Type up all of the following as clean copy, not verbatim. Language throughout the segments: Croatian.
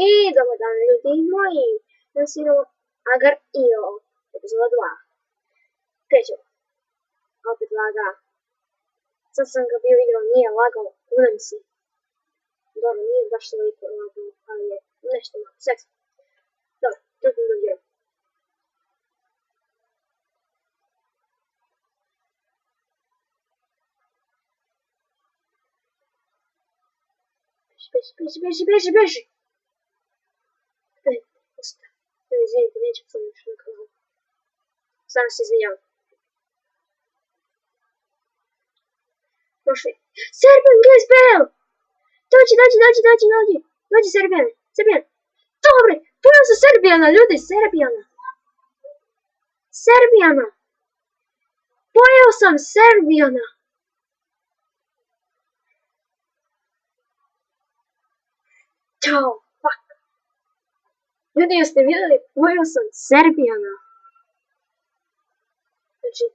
I dobar dan ljudi moji, nasiro Agar Io, epizoda 2. Krećemo. Opet laga. Sad sam ga bio igrao, nije lagao, unem si. Dobro, nije baš toliko lagao, ali je nešto malo, seksa. Dobro, trpim da igram. Beži! Usta. Izvinite, neću sam još na kanalu. Samo se izvinjavam. Prošli. Serbian Games Bell! Dođi! Dođi Serbian! Dobre! Pojao sam Serbijana, ljudi! Serbijana! Pojao sam Serbijana! Ćao! Fuck! Ljudi, jeste vidjeli? Pojao sam Serbijana! Znači,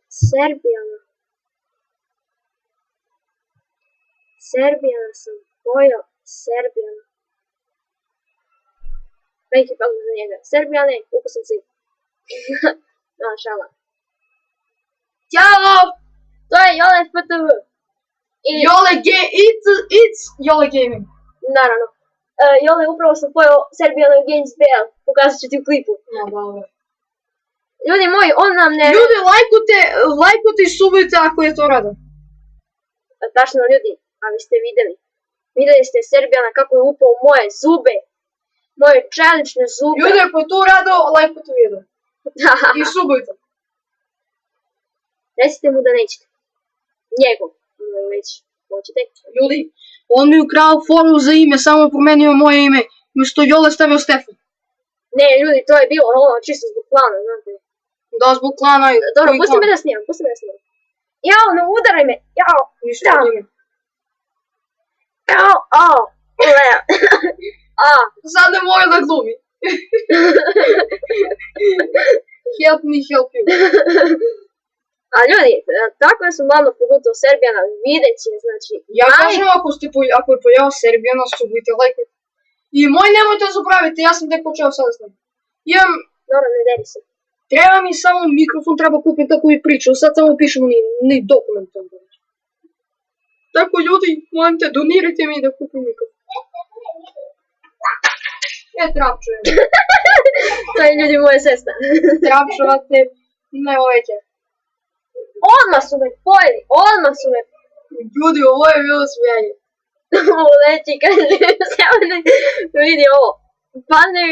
Serbijana sam pojao Serbijana. Veliki pozdrav za njega. Serbijane, ukusam si. Šala. Ćao! To je Jole FPTV. It's Jole Gaming. Naravno. Jole, upravo sam pojao Serbian Games BL. Pokazat ću ti u klipu. Dobro. Ljudi moji, on nam ne... Ljudi, lajkujte i subite ako je to rado. Tačno ljudi, ali ste vidjeli. Vidjeli ste Serbijana kako je upao u moje zube. Moje čelične zube. Ljudi, ako je to rado, lajkujte video. I subite. Recite mu da nećete. Njegov. Već hoćete. Ljudi, on mi ukrao formu za ime, samo promenio moje ime. Umjesto Jole stavio Stefan. Ne, ljudi, to je bilo ono čisto zbog plana, znate. Da, zbog klana. Dobro, pusti me da snimam. Jao, ne udaraj me. Jao. Ništa od ime. Jao, Sad ne može da glumi. Help me, help you. A ljudi, tako da sam glavno pogutao Serbijana, vidjet će, znači... Ja kažem, ako je pojao Serbijana, subite, lajkujte. I moj nemojte zaboraviti, ja sam tek počeo sada s njim. Imam... Dobro, ne deri se. Treba mi samo mikrofon, treba kupiti tako i priču, sad samo pišemo ni dokumentom. Tako ljudi, molim te, donirajte mi da kupim mikrofon. Trapčujem. To je ljudi moja sestra. Trapšovate, ne oveće. Odmah su me pojeli. Ljudi, ovo je bilo smijanje. Ovo leći, kaže, vidi ovo. Padne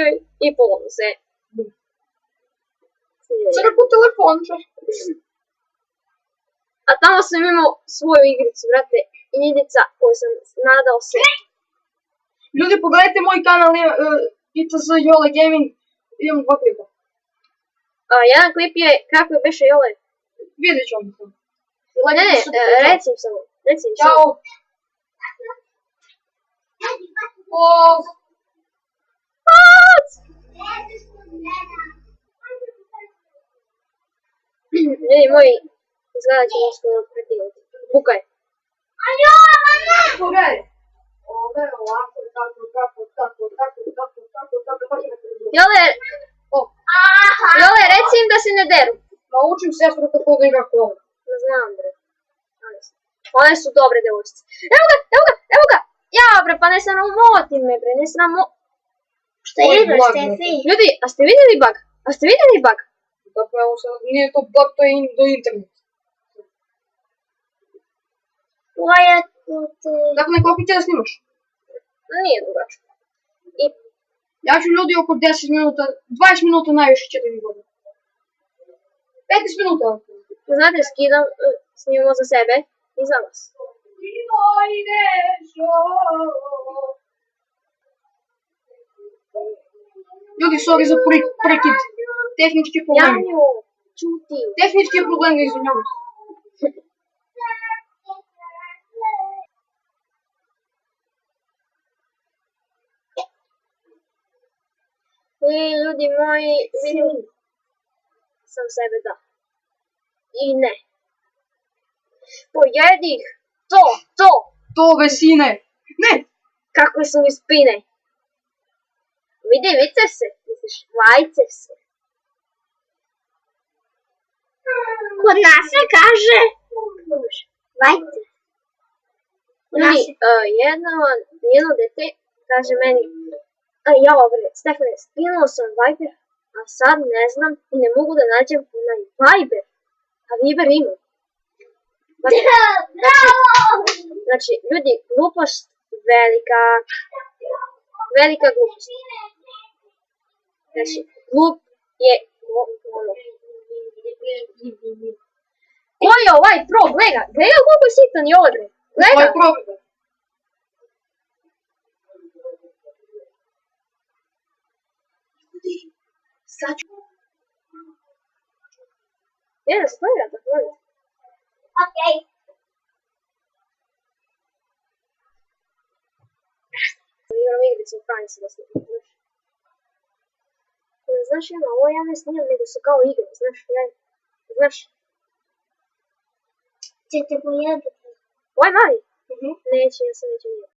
i polu se. Crku telefonče. A tamo sam imao svoju igricu, brate, Idica, koju sam nadao se. Ljudi, pogledajte moj kanal, ITZ Jole Gaming, imam 2 klipa. Jedan klip je, kako je beše Jole? Vidjet ću vam to. Ne, recim samo. Ćao. Ljudi moji, izgleda ćemo skoro prekinuti. Bukaj. Pogledaj. Ovdje je ovako, tako. Jole, reci im da se ne deru. Naučim sestru kako da igra kola. Ne znam, bre. One su dobre devojčice. Evo ga! Ja, bre, pa ne sramotim me, bre, ne sramotim. Šta igraš, Stefi? Ljudi, a ste vidjeli bug? Dakle, evo sad, nije to bug, to je do interneta. Dakle, koliko će da snimaš? Nije dugačko. Ja ću ljudi oko 10 minuta, 20 minuta najviše će da mi bude. 15 minuta. Znate, skidam, snimamo za sebe i za vas. Ljudi, sorry za prekid. Tehnički problem. Janjo, čuti. Tehnički problem, izvinjavam se. Ljudi moji, vidim sam sebe da. I ne. Pojedi ih. To. To, vesine. Ne. Kakve su mi spine. Vice se, misliš, vajce se. Kod nas se kaže vajce. Jedno dete kaže meni, jao bre, Stefane, skinuo sam Viber, a sad ne znam i ne mogu da nađem onaj Viber, a Viber imam. Znači, ljudi, glupost velika glupost. Znači, glup je ono. Ko je ovaj pro? Gleda koliko je sitan i odre. Ovo Gleda. je problem. Sad ću. Jedan stvara, tako molim. Okej. Igram igrice u Franci da se znaš. Znaš, ovo ja ne snimam, nego su kao igre, znaš. Ćete pojediti. Ovaj mali? Neće, ja se neću nijeti.